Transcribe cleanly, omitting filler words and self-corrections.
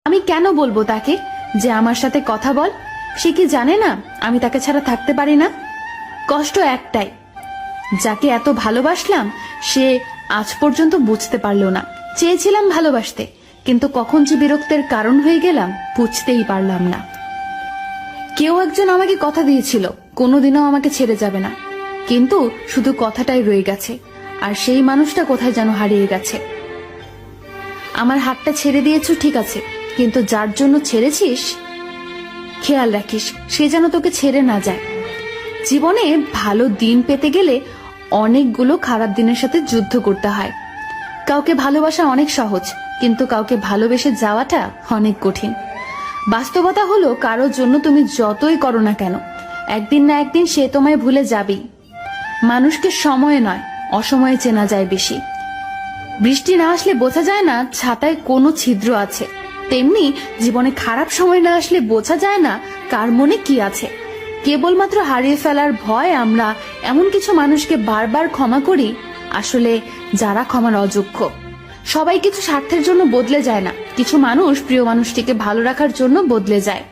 আমি কেন বলবো তাকে যে আমার সাথে কথা বল? সে কি জানে না আমি তাকে ছাড়া থাকতে পারি না? কষ্ট একটাই, যাকে এত ভালোবাসলাম সে আজ পর্যন্ত বুঝতে পারলো না। চেয়েছিলাম ভালোবাসতে, কিন্তু কখন যে বিরক্তের কারণ হয়ে গেলাম বুঝতেই পারলাম না। কেউ একজন আমাকে কথা দিয়েছিল কোনোদিনও আমাকে ছেড়ে যাবে না, কিন্তু শুধু কথাটাই রয়ে গেছে, আর সেই মানুষটা কোথায় যেন হারিয়ে গেছে। আমার হাতটা ছেড়ে দিয়েছো ঠিক আছে, কিন্তু যার জন্য ছেড়েছিস খেয়াল রাখিস সে যেন তোকে ছেড়ে না যায়। জীবনে ভালো দিন পেতে গেলে অনেকগুলো খারাপ দিনের সাথে যুদ্ধ করতে হয়। কাউকে ভালোবাসা অনেক সহজ, কিন্তু কাউকে ভালোবেসে যাওয়াটা অনেক কঠিন। বাস্তবতা হলো কারোর জন্য তুমি যতই করো না কেন, একদিন না একদিন সে তোমায় ভুলে যাবেই। মানুষকে সময়ে নয় অসময়ে চেনা যায় বেশি। বৃষ্টি না আসলে বোঝা যায় না ছাতায় কোনো ছিদ্র আছে, তেমনি জীবনে খারাপ সময় না আসলে বোঝা যায় না কার মনে কি আছে। কেবলমাত্র হারিয়ে ফেলার ভয় আমরা এমন কিছু মানুষকে বারবার ক্ষমা করি, আসলে যারা ক্ষমার অযোগ্য। সবাই কিছু স্বার্থের জন্য বদলে যায় না, কিছু মানুষ প্রিয় মানুষটিকে ভালো রাখার জন্য বদলে যায়।